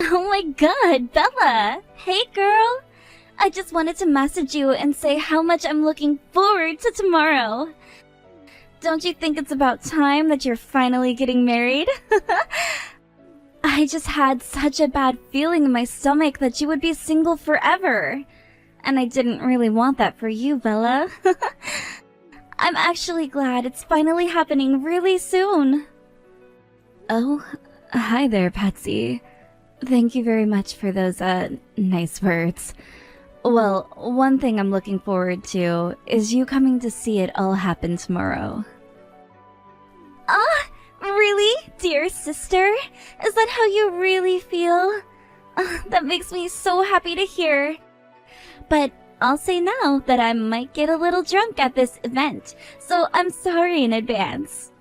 Oh my god, Bella! Hey girl! I just wanted to message you and say how much I'm looking forward to tomorrow. Don't you think it's about time that you're finally getting married? I just had such a bad feeling in my stomach that you would be single forever. And I didn't really want that for you, Bella. I'm actually glad it's finally happening really soon. Oh, hi there, Patsy. Thank you very much for those, nice words. Well, one thing I'm looking forward to is you coming to see it all happen tomorrow. Ah, really? Dear sister? Is that how you really feel? That makes me so happy to hear. But I'll say now that I might get a little drunk at this event, so I'm sorry in advance.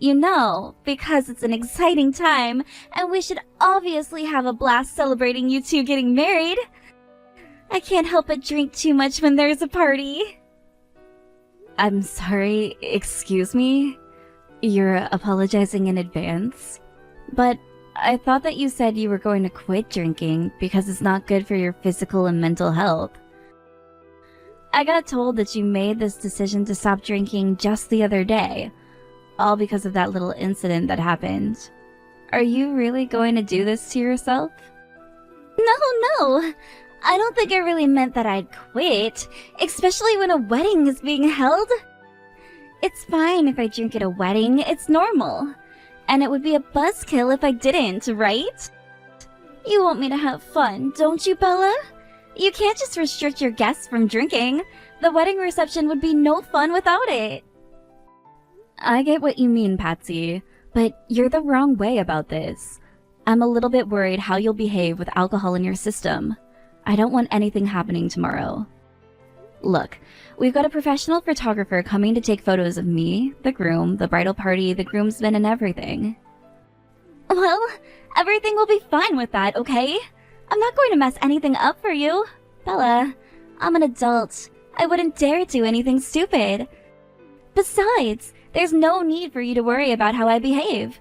You know, because it's an exciting time, and we should obviously have a blast celebrating you two getting married. I can't help but drink too much when there's a party. I'm sorry, excuse me? You're apologizing in advance? But I thought that you said you were going to quit drinking because it's not good for your physical and mental health. I got told that you made this decision to stop drinking just the other day, all because of that little incident that happened. Are you really going to do this to yourself? No. I don't think I really meant that I'd quit, especially when a wedding is being held. It's fine if I drink at a wedding, it's normal. And it would be a buzzkill if I didn't, right? You want me to have fun, don't you, Bella? You can't just restrict your guests from drinking. The wedding reception would be no fun without it. I get what you mean, Patsy, but you're the wrong way about this. I'm a little bit worried how you'll behave with alcohol in your system. I don't want anything happening tomorrow. Look, we've got a professional photographer coming to take photos of me, the groom, the bridal party, the groomsmen, and everything. Well, everything will be fine with that, okay? I'm not going to mess anything up for you. Bella, I'm an adult. I wouldn't dare do anything stupid. Besides, there's no need for you to worry about how I behave.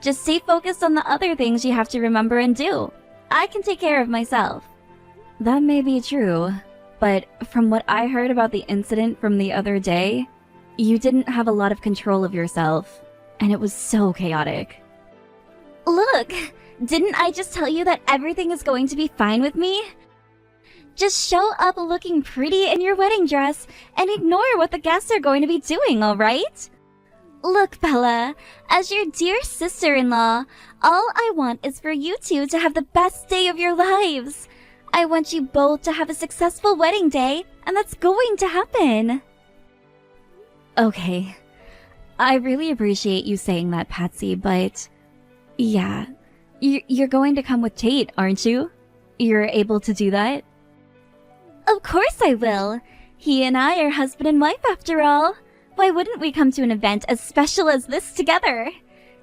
Just stay focused on the other things you have to remember and do. I can take care of myself. That may be true, but from what I heard about the incident from the other day, you didn't have a lot of control of yourself, and it was so chaotic. Look, didn't I just tell you that everything is going to be fine with me? Just show up looking pretty in your wedding dress and ignore what the guests are going to be doing, alright? Look, Bella, as your dear sister-in-law, all I want is for you two to have the best day of your lives. I want you both to have a successful wedding day, and that's going to happen. Okay. I really appreciate you saying that, Patsy, but... yeah. You're going to come with Tate, aren't you? You're able to do that? Of course I will. He and I are husband and wife after all. Why wouldn't we come to an event as special as this together?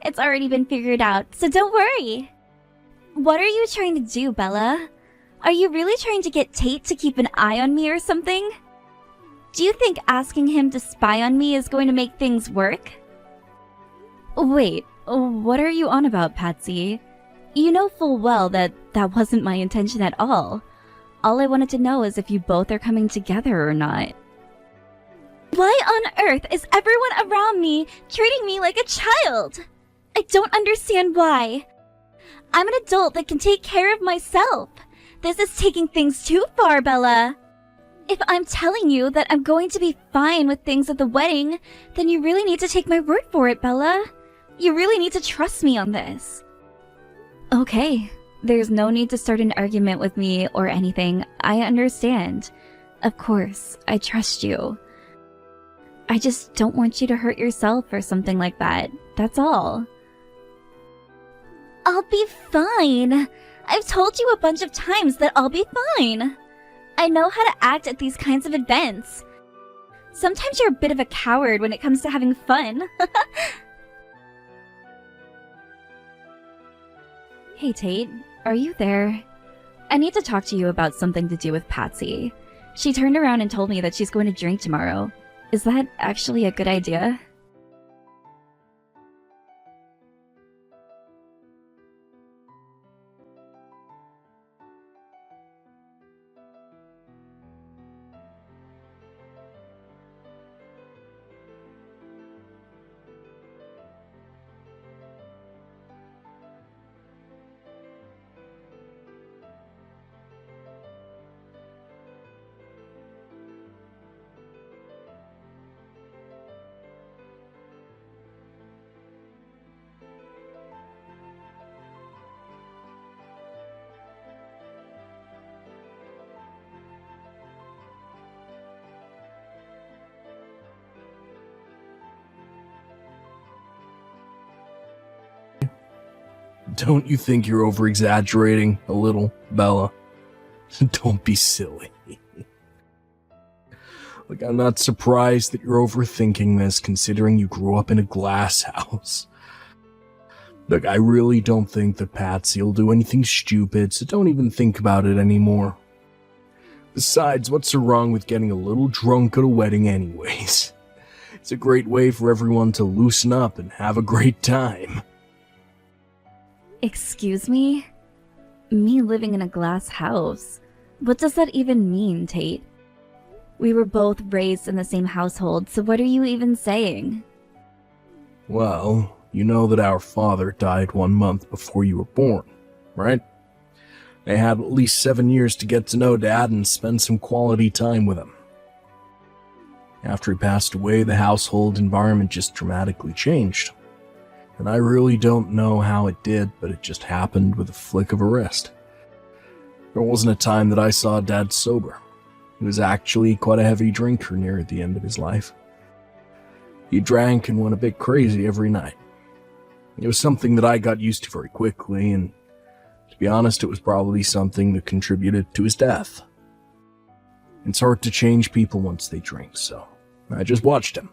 It's already been figured out, so don't worry. What are you trying to do, Bella? Are you really trying to get Tate to keep an eye on me or something? Do you think asking him to spy on me is going to make things work? Wait, what are you on about, Patsy? You know full well that that wasn't my intention at all. All I wanted to know is if you both are coming together or not. Why on earth is everyone around me treating me like a child? I don't understand why. I'm an adult that can take care of myself. This is taking things too far, Bella. If I'm telling you that I'm going to be fine with things at the wedding, then you really need to take my word for it, Bella. You really need to trust me on this. Okay. There's no need to start an argument with me or anything. I understand. Of course, I trust you. I just don't want you to hurt yourself or something like that. That's all. I'll be fine. I've told you a bunch of times that I'll be fine. I know how to act at these kinds of events. Sometimes you're a bit of a coward when it comes to having fun. Hey Tate, are you there? I need to talk to you about something to do with Patsy. She turned around and told me that she's going to drink tomorrow. Is that actually a good idea? Don't you think you're over-exaggerating a little, Bella? Don't be silly. Like, I'm not surprised that you're overthinking this, considering you grew up in a glass house. Look, I really don't think that Patsy will do anything stupid, so don't even think about it anymore. Besides, what's so wrong with getting a little drunk at a wedding anyways? It's a great way for everyone to loosen up and have a great time. Excuse me? Me living in a glass house? What does that even mean, Tate? We were both raised in the same household, so what are you even saying? Well, you know that our father died 1 month before you were born, right? I had at least 7 years to get to know Dad and spend some quality time with him. After he passed away, the household environment just dramatically changed. And I really don't know how it did, but it just happened with a flick of a wrist. There wasn't a time that I saw Dad sober. He was actually quite a heavy drinker near the end of his life. He drank and went a bit crazy every night. It was something that I got used to very quickly, and to be honest, it was probably something that contributed to his death. It's hard to change people once they drink, so I just watched him.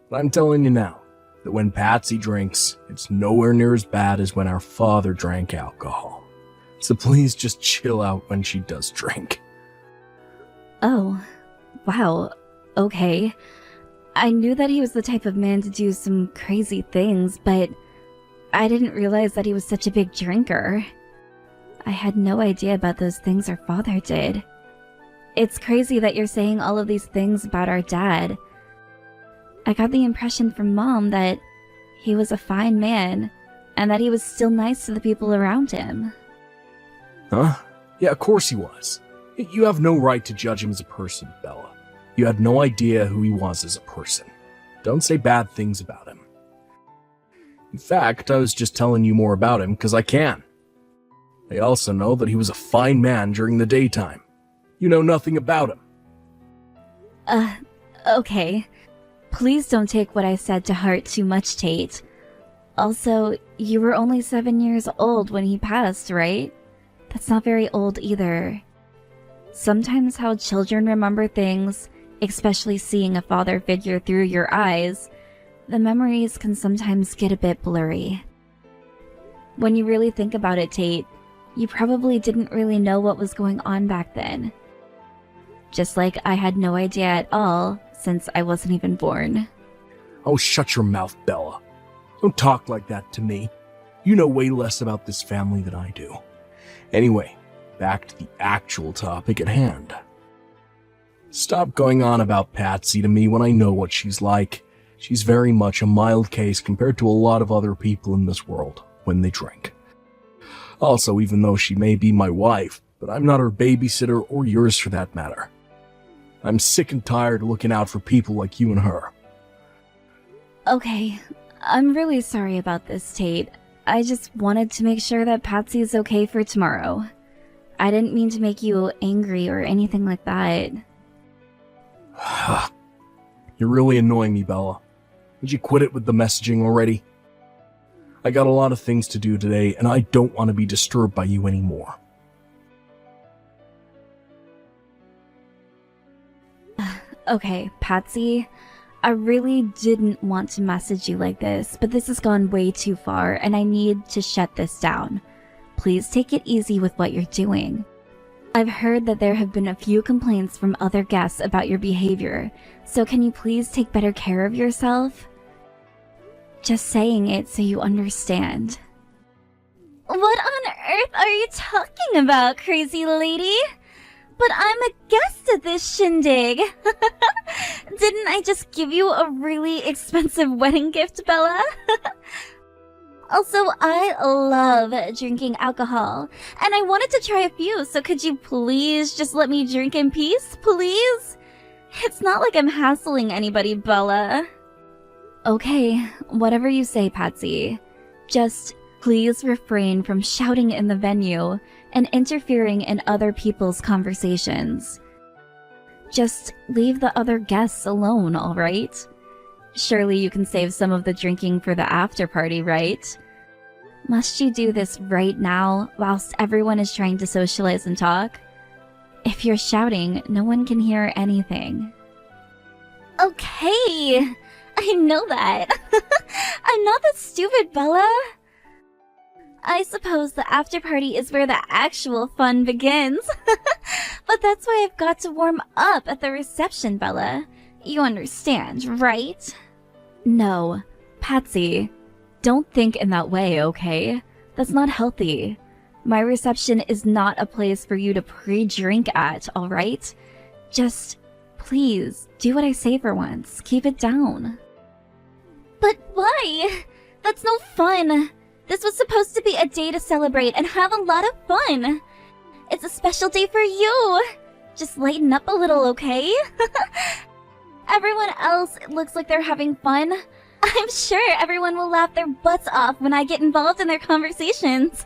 But I'm telling you now, that when Patsy drinks, it's nowhere near as bad as when our father drank alcohol. So please just chill out when she does drink. Oh, wow, okay. I knew that he was the type of man to do some crazy things, but I didn't realize that he was such a big drinker. I had no idea about those things our father did. It's crazy that you're saying all of these things about our dad. I got the impression from Mom that he was a fine man, and that he was still nice to the people around him. Huh? Yeah, of course he was. You have no right to judge him as a person, Bella. You had no idea who he was as a person. Don't say bad things about him. In fact, I was just telling you more about him because I can. I also know that he was a fine man during the daytime. You know nothing about him. Okay. Please don't take what I said to heart too much, Tate. Also, you were only 7 years old when he passed, right? That's not very old either. Sometimes how children remember things, especially seeing a father figure through your eyes, the memories can sometimes get a bit blurry. When you really think about it, Tate, you probably didn't really know what was going on back then. Just like I had no idea at all, since I wasn't even born. Oh, shut your mouth, Bella. Don't talk like that to me. You know way less about this family than I do. Anyway, back to the actual topic at hand. Stop going on about Patsy to me when I know what she's like. She's very much a mild case compared to a lot of other people in this world when they drink. Also, even though she may be my wife, but I'm not her babysitter or yours for that matter. I'm sick and tired of looking out for people like you and her. Okay, I'm really sorry about this, Tate. I just wanted to make sure that Patsy's okay for tomorrow. I didn't mean to make you angry or anything like that. You're really annoying me, Bella. Would you quit it with the messaging already? I got a lot of things to do today, and I don't want to be disturbed by you anymore. Okay, Patsy, I really didn't want to message you like this, but this has gone way too far, and I need to shut this down. Please take it easy with what you're doing. I've heard that there have been a few complaints from other guests about your behavior, so can you please take better care of yourself? Just saying it so you understand. What on earth are you talking about, crazy lady? But I'm a guest at this shindig. Didn't I just give you a really expensive wedding gift, Bella? Also, I love drinking alcohol, and I wanted to try a few, so could you please just let me drink in peace, please? It's not like I'm hassling anybody, Bella. Okay, whatever you say, Patsy. Just please refrain from shouting in the venue and interfering in other people's conversations. Just leave the other guests alone, alright? Surely you can save some of the drinking for the after party, right? Must you do this right now whilst everyone is trying to socialize and talk? If you're shouting, no one can hear anything. Okay, I know that. I'm not that stupid, Bella. I suppose the after party is where the actual fun begins. But that's why I've got to warm up at the reception, Bella. You understand, right? No, Patsy, don't think in that way, okay? That's not healthy. My reception is not a place for you to pre-drink at, alright? Just, please, do what I say for once. Keep it down. But why? That's no fun. This was supposed to be a day to celebrate and have a lot of fun. It's a special day for you. Just lighten up a little, okay? Everyone else looks like they're having fun. I'm sure everyone will laugh their butts off when I get involved in their conversations.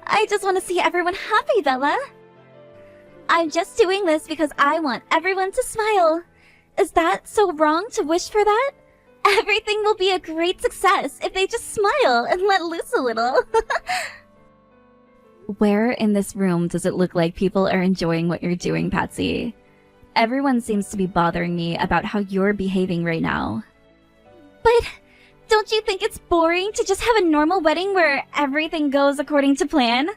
I just want to see everyone happy, Bella. I'm just doing this because I want everyone to smile. Is that so wrong to wish for that? Everything will be a great success if they just smile and let loose a little. Where in this room does it look like people are enjoying what you're doing, Patsy? Everyone seems to be bothering me about how you're behaving right now. But don't you think it's boring to just have a normal wedding where everything goes according to plan?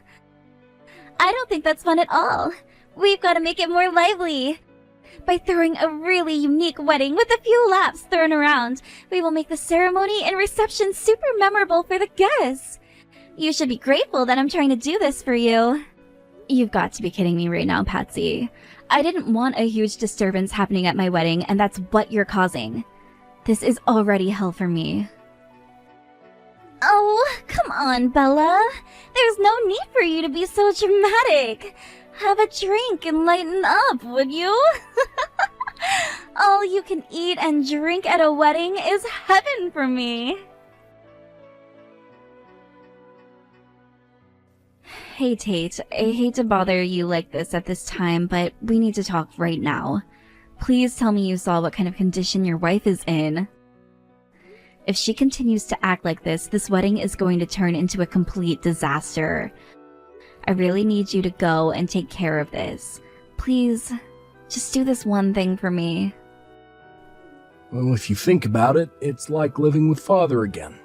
I don't think that's fun at all. We've got to make it more lively. By throwing a really unique wedding with a few laughs thrown around, we will make the ceremony and reception super memorable for the guests. You should be grateful that I'm trying to do this for you. You've got to be kidding me right now, Patsy. I didn't want a huge disturbance happening at my wedding, and that's what you're causing. This is already hell for me. Oh, come on, Bella. There's no need for you to be so dramatic. Have a drink and lighten up, would you? All you can eat and drink at a wedding is heaven for me. Hey, Tate. I hate to bother you like this at this time, but we need to talk right now. Please tell me you saw what kind of condition your wife is in. If she continues to act like this wedding is going to turn into a complete disaster. I really need you to go and take care of this. Please, just do this one thing for me. Well, if you think about it, it's like living with Father again.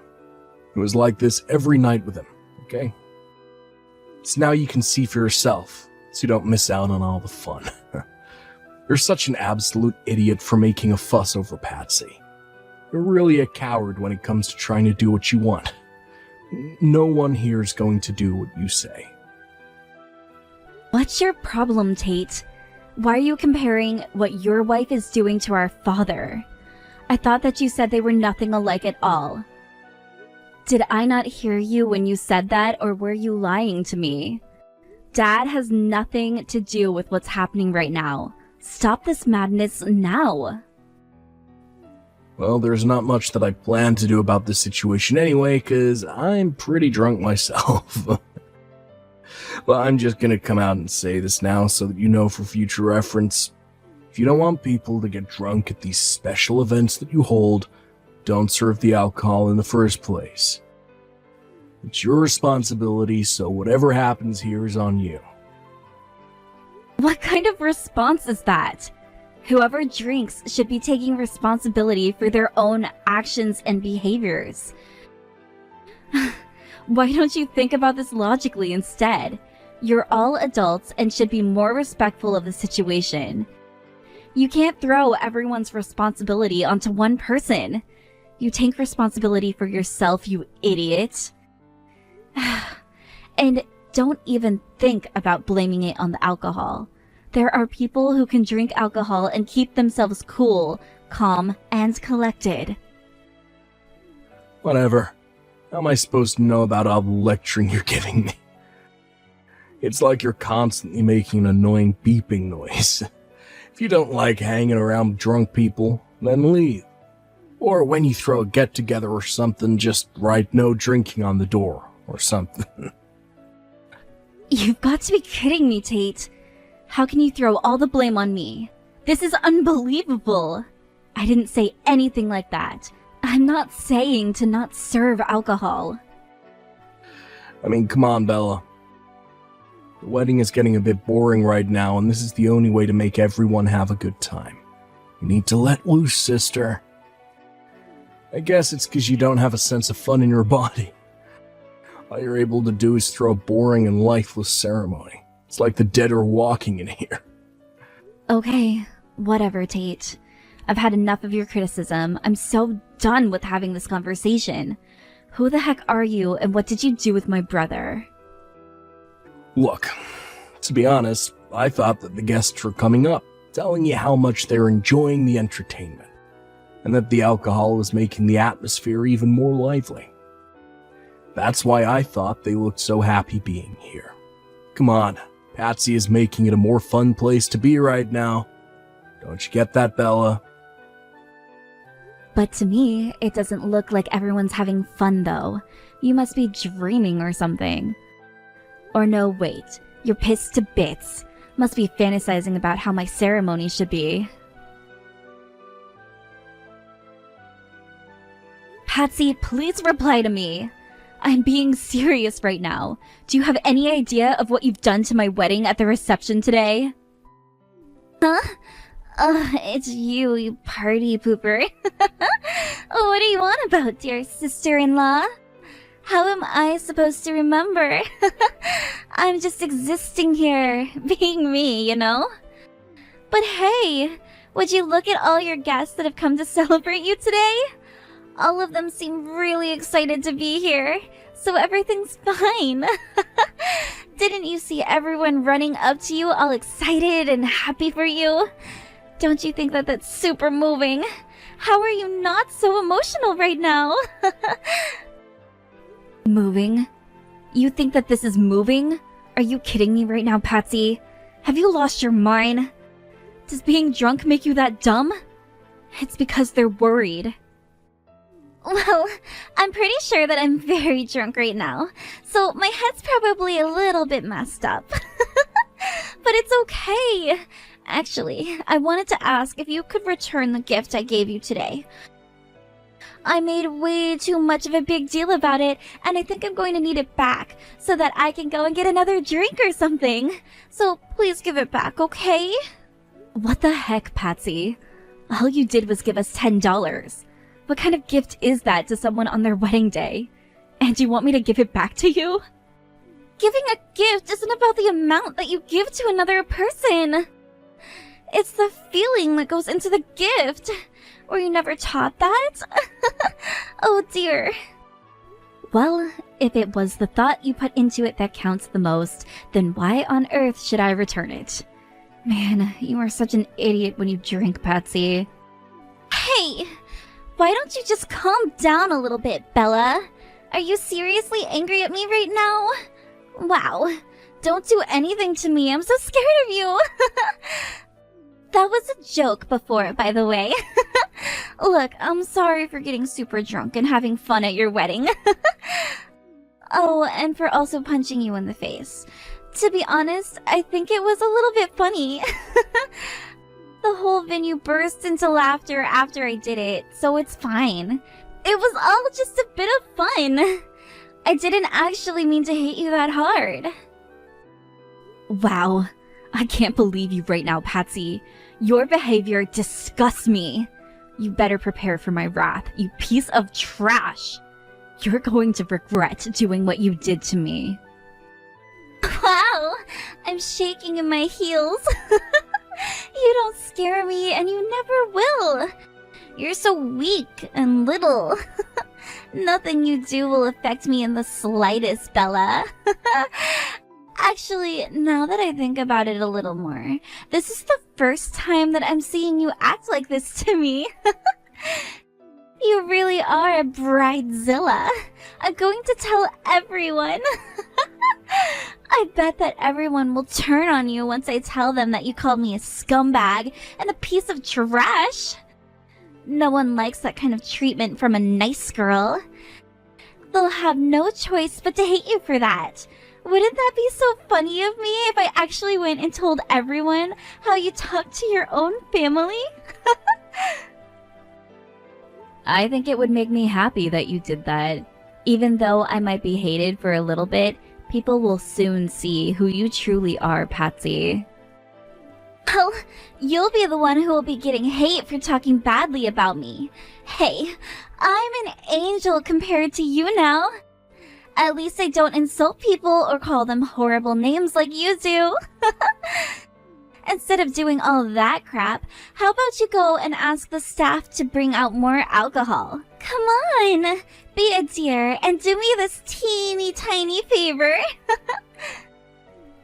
It was like this every night with him, okay? So now you can see for yourself, so you don't miss out on all the fun. You're such an absolute idiot for making a fuss over Patsy. You're really a coward when it comes to trying to do what you want. No one here is going to do what you say. What's your problem, Tate? Why are you comparing what your wife is doing to our father? I thought that you said they were nothing alike at all. Did I not hear you when you said that, or were you lying to me? Dad has nothing to do with what's happening right now. Stop this madness now. Well, there's not much that I plan to do about this situation anyway, because I'm pretty drunk myself. Well, I'm just gonna come out and say this now so that you know for future reference. If you don't want people to get drunk at these special events that you hold, don't serve the alcohol in the first place. It's your responsibility, so whatever happens here is on you. What kind of response is that? Whoever drinks should be taking responsibility for their own actions and behaviors. Why don't you think about this logically instead? You're all adults and should be more respectful of the situation. You can't throw everyone's responsibility onto one person. You take responsibility for yourself, you idiot. And don't even think about blaming it on the alcohol. There are people who can drink alcohol and keep themselves cool, calm, and collected. Whatever. How am I supposed to know about all the lecturing you're giving me? It's like you're constantly making an annoying beeping noise. If you don't like hanging around drunk people, then leave. Or when you throw a get-together or something, just write no drinking on the door or something. You've got to be kidding me, Tate. How can you throw all the blame on me? This is unbelievable. I didn't say anything like that. I'm not saying to not serve alcohol. I mean, come on, Bella. The wedding is getting a bit boring right now, and this is the only way to make everyone have a good time. You need to let loose, sister. I guess it's because you don't have a sense of fun in your body. All you're able to do is throw a boring and lifeless ceremony. It's like the dead are walking in here. Okay, whatever, Tate. I've had enough of your criticism. I'm so done with having this conversation. Who the heck are you, and what did you do with my brother? Look, to be honest, I thought that the guests were coming up, telling you how much they're enjoying the entertainment, and that the alcohol was making the atmosphere even more lively. That's why I thought they looked so happy being here. Come on, Patsy is making it a more fun place to be right now. Don't you get that, Bella? But to me, it doesn't look like everyone's having fun, though. You must be dreaming or something. Or no, wait. You're pissed to bits. Must be fantasizing about how my ceremony should be. Patsy, please reply to me. I'm being serious right now. Do you have any idea of what you've done to my wedding at the reception today? Huh? It's you, you party pooper. What do you want about, dear sister-in-law? How am I supposed to remember? I'm just existing here, being me, you know? But hey, would you look at all your guests that have come to celebrate you today? All of them seem really excited to be here, so everything's fine. Didn't you see everyone running up to you all excited and happy for you? Don't you think that that's super moving? How are you not so emotional right now? Moving? You think that this is moving? Are you kidding me right now, Patsy? Have you lost your mind? Does being drunk make you that dumb? It's because they're worried. Well, I'm pretty sure that I'm very drunk right now, so my head's probably a little bit messed up. But it's okay. Actually, I wanted to ask if you could return the gift I gave you today. I made way too much of a big deal about it, and I think I'm going to need it back so that I can go and get another drink or something. So please give it back, okay? What the heck, Patsy? All you did was give us $10. What kind of gift is that to someone on their wedding day? And you want me to give it back to you? Giving a gift isn't about the amount that you give to another person. It's the feeling that goes into the gift. Were you never taught that? Oh dear. Well, if it was the thought you put into it that counts the most, then why on earth should I return it? Man, you are such an idiot when you drink, Patsy. Hey! Why don't you just calm down a little bit, Bella? Are you seriously angry at me right now? Wow. Don't do anything to me. I'm so scared of you. That was a joke before, by the way. Look, I'm sorry for getting super drunk and having fun at your wedding. Oh, and for also punching you in the face. To be honest, I think it was a little bit funny. The whole venue burst into laughter after I did it, so it's fine. It was all just a bit of fun. I didn't actually mean to hit you that hard. Wow. I can't believe you right now, Patsy. Your behavior disgusts me. You better prepare for my wrath, you piece of trash. You're going to regret doing what you did to me. Wow, I'm shaking in my heels. You don't scare me, and you never will. You're so weak and little. Nothing you do will affect me in the slightest, Bella. Actually, now that I think about it a little more, this is the first time that I'm seeing you act like this to me. You really are a bridezilla. I'm going to tell everyone. I bet that everyone will turn on you once I tell them that you called me a scumbag and a piece of trash. No one likes that kind of treatment from a nice girl. They'll have no choice but to hate you for that. Wouldn't that be so funny of me if I actually went and told everyone how you talk to your own family? I think it would make me happy that you did that. Even though I might be hated for a little bit, people will soon see who you truly are, Patsy. Well, you'll be the one who will be getting hate for talking badly about me. Hey, I'm an angel compared to you now. At least I don't insult people or call them horrible names like you do. Instead of doing all that crap, how about you go and ask the staff to bring out more alcohol? Come on, be a dear and do me this teeny tiny favor.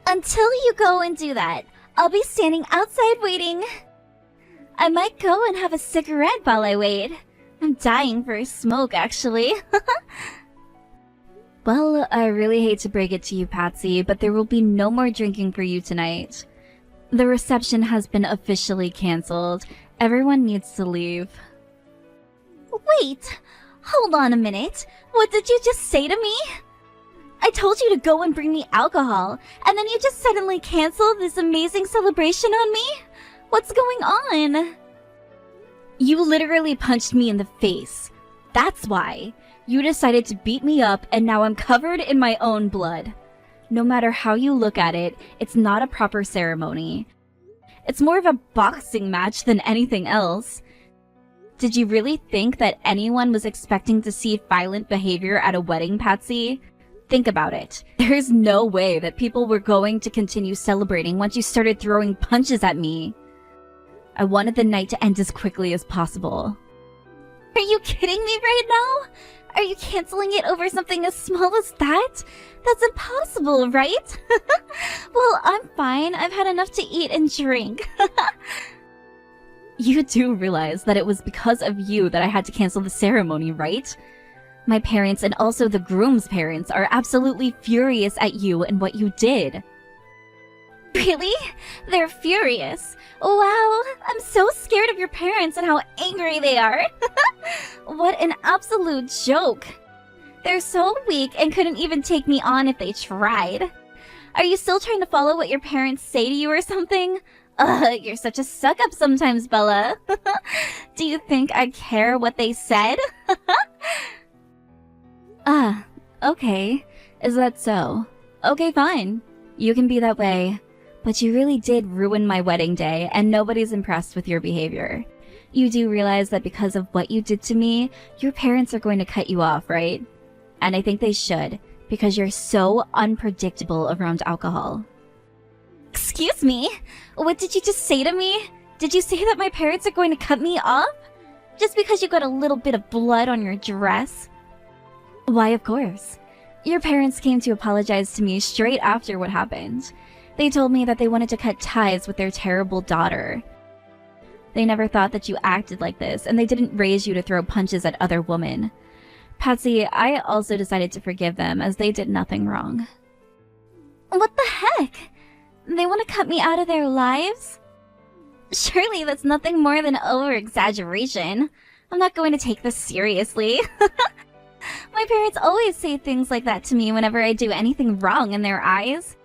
Until you go and do that, I'll be standing outside waiting. I might go and have a cigarette while I wait. I'm dying for a smoke, actually. Well, I really hate to break it to you, Patsy, but there will be no more drinking for you tonight. The reception has been officially canceled. Everyone needs to leave. Wait! Hold on a minute. What did you just say to me? I told you to go and bring me alcohol, and then you just suddenly canceled this amazing celebration on me? What's going on? You literally punched me in the face. That's why. You decided to beat me up, and now I'm covered in my own blood. No matter how you look at it, it's not a proper ceremony. It's more of a boxing match than anything else. Did you really think that anyone was expecting to see violent behavior at a wedding, Patsy? Think about it. There's no way that people were going to continue celebrating once you started throwing punches at me. I wanted the night to end as quickly as possible. Are you kidding me right now? Are you canceling it over something as small as that? That's impossible, right? Well, I'm fine. I've had enough to eat and drink. You do realize that it was because of you that I had to cancel the ceremony, right? My parents and also the groom's parents are absolutely furious at you and what you did. Really? They're furious? Wow, I'm so scared of your parents and how angry they are. What an absolute joke. They're so weak and couldn't even take me on if they tried. Are you still trying to follow what your parents say to you or something? You're such a suck-up sometimes, Bella. Do you think I care what they said? Okay. Is that so? Okay, fine. You can be that way. But you really did ruin my wedding day, and nobody's impressed with your behavior. You do realize that because of what you did to me, your parents are going to cut you off, right? And I think they should, because you're so unpredictable around alcohol. Excuse me? What did you just say to me? Did you say that my parents are going to cut me off? Just because you got a little bit of blood on your dress? Why, of course. Your parents came to apologize to me straight after what happened. They told me that they wanted to cut ties with their terrible daughter. They never thought that you acted like this, and they didn't raise you to throw punches at other women. Patsy, I also decided to forgive them, as they did nothing wrong. What the heck? They want to cut me out of their lives? Surely that's nothing more than over-exaggeration. I'm not going to take this seriously. My parents always say things like that to me whenever I do anything wrong in their eyes.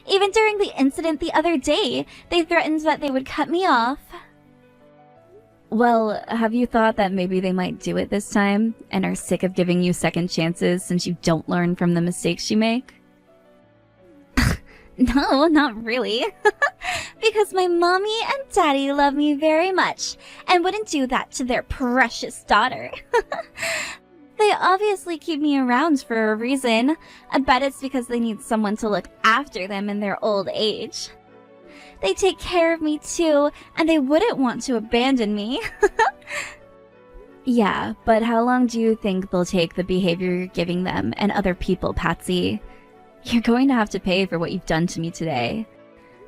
Even during the incident the other day, they threatened that they would cut me off. Well, have you thought that maybe they might do it this time, and are sick of giving you second chances since you don't learn from the mistakes you make? No, not really. Because my mommy and daddy love me very much, and wouldn't do that to their precious daughter. They obviously keep me around for a reason. I bet it's because they need someone to look after them in their old age. They take care of me too, and they wouldn't want to abandon me. Yeah, but how long do you think they'll take the behavior you're giving them and other people, Patsy? You're going to have to pay for what you've done to me today.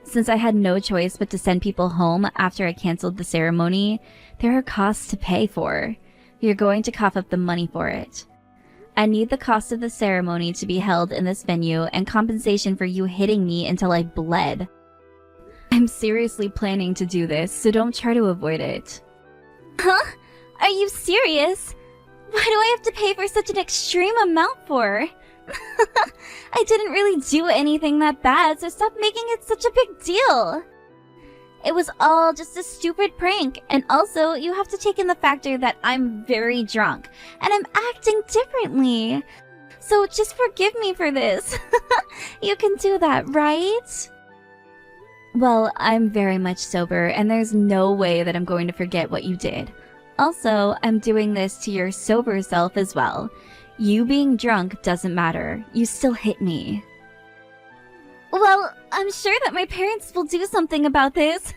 Since I had no choice but to send people home after I canceled the ceremony, there are costs to pay for. You're going to cough up the money for it. I need the cost of the ceremony to be held in this venue and compensation for you hitting me until I bled. I'm seriously planning to do this, so don't try to avoid it. Huh? Are you serious? Why do I have to pay for such an extreme amount for? I didn't really do anything that bad, so stop making it such a big deal. It was all just a stupid prank, and also you have to take in the factor that I'm very drunk, and I'm acting differently. So just forgive me for this. You can do that, right? Well, I'm very much sober, and there's no way that I'm going to forget what you did. Also, I'm doing this to your sober self as well. You being drunk doesn't matter. You still hit me. Well, I'm sure that my parents will do something about this.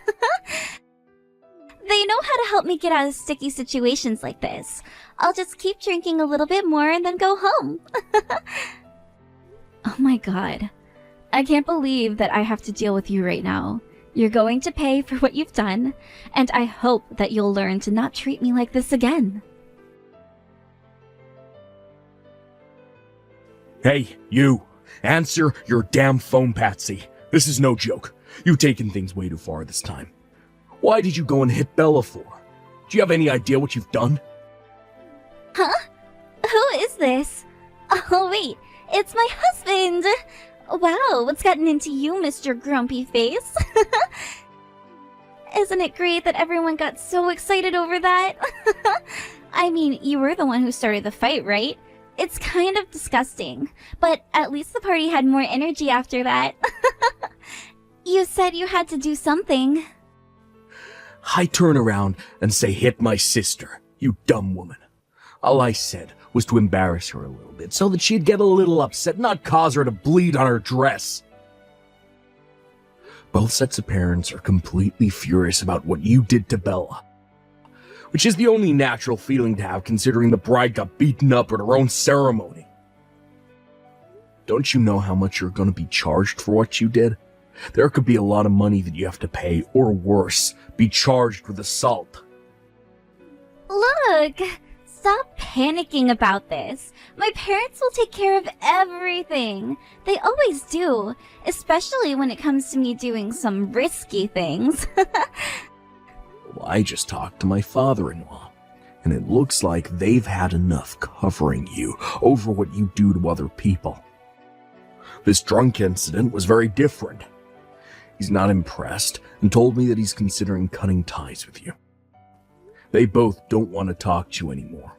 They know how to help me get out of sticky situations like this. I'll just keep drinking a little bit more and then go home. Oh my god. I can't believe that I have to deal with you right now. You're going to pay for what you've done, and I hope that you'll learn to not treat me like this again. Hey, you! Answer your damn phone, Patsy. This is no joke. You've taken things way too far this time. Why did you go and hit Bella for? Do you have any idea what you've done? Huh? Who is this? Oh wait, it's my husband! Wow, what's gotten into you, Mr. Grumpy Face? Isn't it great that everyone got so excited over that? I mean, you were the one who started the fight, right? It's kind of disgusting, but at least the party had more energy after that. You said you had to do something. I turn around and say hit my sister, you dumb woman. All I said was to embarrass her a little bit so that she'd get a little upset, not cause her to bleed on her dress. Both sets of parents are completely furious about what you did to Bella, which is the only natural feeling to have considering the bride got beaten up at her own ceremony. Don't you know how much you're going to be charged for what you did? There could be a lot of money that you have to pay, or worse, be charged with assault. Look! Stop panicking about this. My parents will take care of everything. They always do, especially when it comes to me doing some risky things. Well, I just talked to my father-in-law, and it looks like they've had enough covering you over what you do to other people. This drunk incident was very different. He's not impressed and told me that he's considering cutting ties with you. They both don't want to talk to you anymore.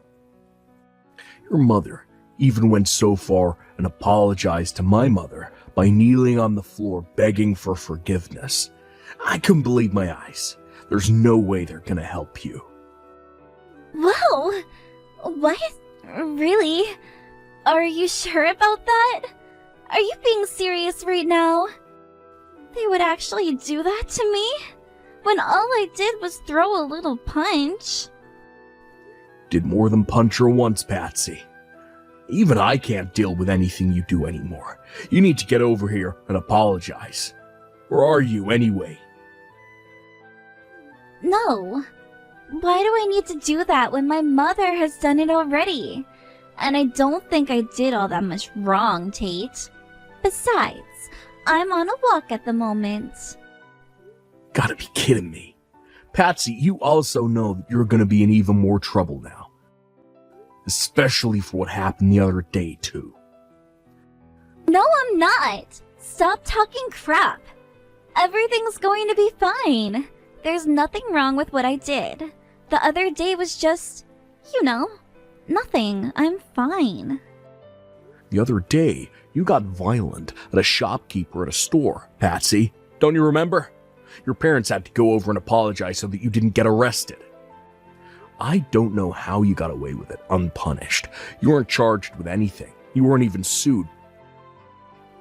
Your mother even went so far and apologized to my mother by kneeling on the floor begging for forgiveness. I couldn't believe my eyes. There's no way they're gonna help you. Whoa! What? Really? Are you sure about that? Are you being serious right now? They would actually do that to me? When all I did was throw a little punch. Did more than punch her once, Patsy. Even I can't deal with anything you do anymore. You need to get over here and apologize. Where are you, anyway? No. Why do I need to do that when my mother has done it already? And I don't think I did all that much wrong, Tate. Besides, I'm on a walk at the moment. Gotta be kidding me. Patsy, you also know that you're gonna be in even more trouble now. Especially for what happened the other day, too. No, I'm not! Stop talking crap. Everything's going to be fine. There's nothing wrong with what I did. The other day was just, nothing. I'm fine. The other day, you got violent at a shopkeeper at a store, Patsy. Don't you remember? Your parents had to go over and apologize so that you didn't get arrested. I don't know how you got away with it unpunished. You weren't charged with anything. You weren't even sued.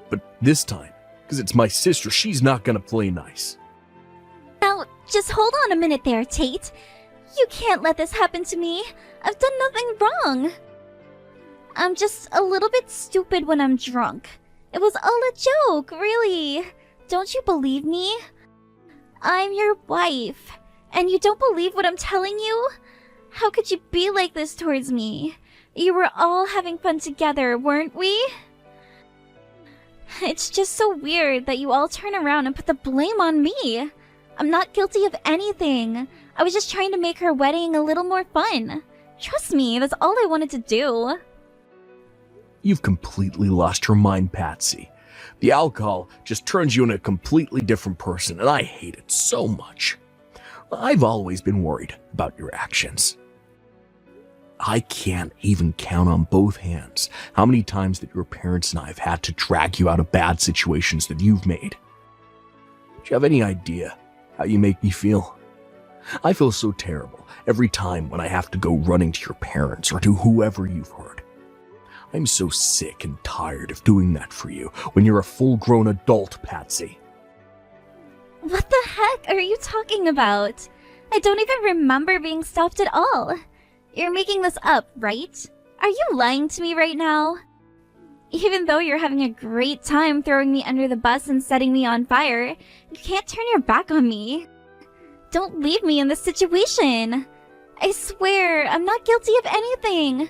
But this time, because it's my sister, she's not gonna play nice. Now, just hold on a minute there, Tate. You can't let this happen to me. I've done nothing wrong. I'm just a little bit stupid when I'm drunk. It was all a joke, really. Don't you believe me? I'm your wife, and you don't believe what I'm telling you? How could you be like this towards me? You were all having fun together, weren't we? It's just so weird that you all turn around and put the blame on me. I'm not guilty of anything. I was just trying to make her wedding a little more fun. Trust me, that's all I wanted to do. You've completely lost your mind, Patsy. The alcohol just turns you into a completely different person, and I hate it so much. I've always been worried about your actions. I can't even count on both hands how many times that your parents and I have had to drag you out of bad situations that you've made. Do you have any idea how you make me feel? I feel so terrible every time when I have to go running to your parents or to whoever you've hurt. I'm so sick and tired of doing that for you when you're a full-grown adult, Patsy. What the heck are you talking about? I don't even remember being stopped at all. You're making this up, right? Are you lying to me right now? Even though you're having a great time throwing me under the bus and setting me on fire, you can't turn your back on me. Don't leave me in this situation. I swear, I'm not guilty of anything.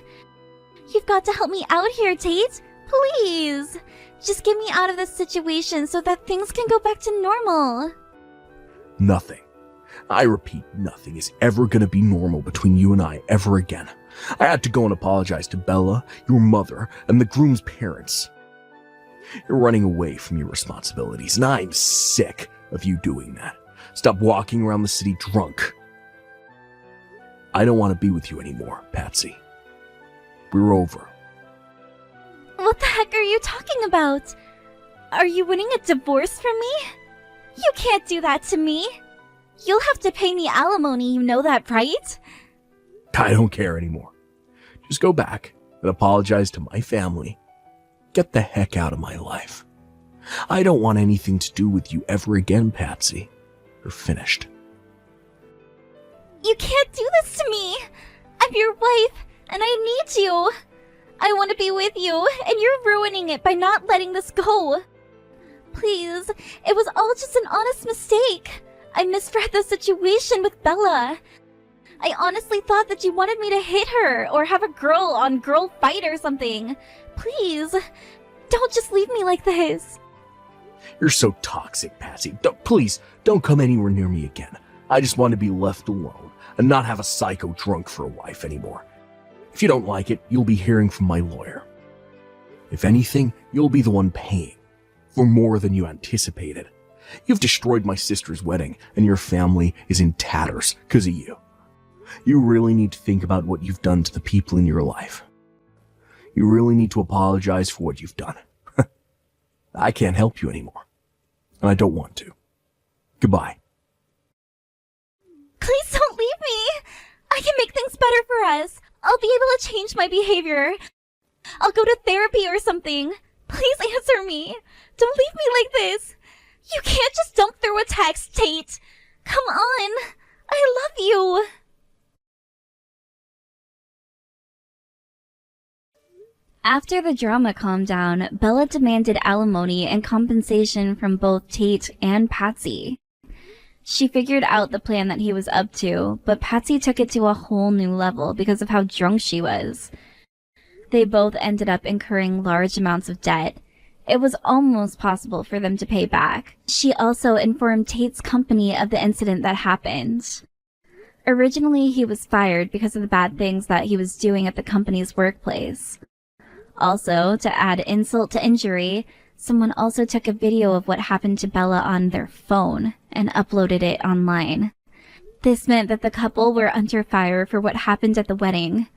You've got to help me out here, Tate. Please. Just get me out of this situation so that things can go back to normal. Nothing. I repeat, nothing is ever gonna be normal between you and I ever again. I had to go and apologize to Bella, your mother, and the groom's parents. You're running away from your responsibilities, and I'm sick of you doing that. Stop walking around the city drunk. I don't want to be with you anymore, Patsy. We're over. What the heck are you talking about? Are you winning a divorce from me? You can't do that to me. You'll have to pay me alimony, you know that, right? I don't care anymore. Just go back and apologize to my family. Get the heck out of my life. I don't want anything to do with you ever again, Patsy. You're finished. You can't do this to me. I'm your wife, and I need you. I want to be with you, and you're ruining it by not letting this go. Please, it was all just an honest mistake. I misread the situation with Bella. I honestly thought that you wanted me to hit her or have a girl-on-girl fight or something. Please, don't just leave me like this. You're so toxic, Patsy. Please, don't come anywhere near me again. I just want to be left alone and not have a psycho drunk for a wife anymore. If you don't like it, you'll be hearing from my lawyer. If anything, you'll be the one paying for more than you anticipated. You've destroyed my sister's wedding, and your family is in tatters because of you. You really need to think about what you've done to the people in your life. You really need to apologize for what you've done. I can't help you anymore, and I don't want to. Goodbye. Please don't leave me. I can make things better for us. I'll be able to change my behavior. I'll go to therapy or something. Please answer me. Don't leave me like this. You can't just dump through a text, Tate. Come on. I love you. After the drama calmed down, Bella demanded alimony and compensation from both Tate and Patsy. She figured out the plan that he was up to, but Patsy took it to a whole new level because of how drunk she was. They both ended up incurring large amounts of debt. It was almost possible for them to pay back. She also informed Tate's company of the incident that happened. Originally, he was fired because of the bad things that he was doing at the company's workplace. Also, to add insult to injury, someone also took a video of what happened to Bella on their phone and uploaded it online. This meant that the couple were under fire for what happened at the wedding.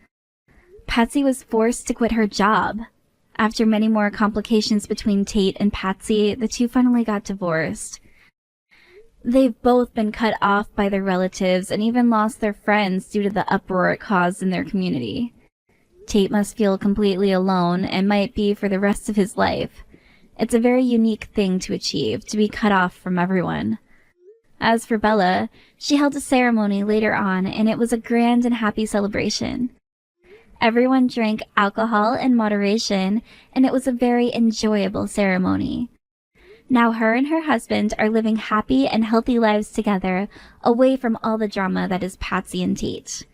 Patsy was forced to quit her job. After many more complications between Tate and Patsy, the two finally got divorced. They've both been cut off by their relatives and even lost their friends due to the uproar it caused in their community. Tate must feel completely alone and might be for the rest of his life. It's a very unique thing to achieve, to be cut off from everyone. As for Bella, she held a ceremony later on, and it was a grand and happy celebration. Everyone drank alcohol in moderation, and it was a very enjoyable ceremony. Now her and her husband are living happy and healthy lives together, away from all the drama that is Patsy and Tate.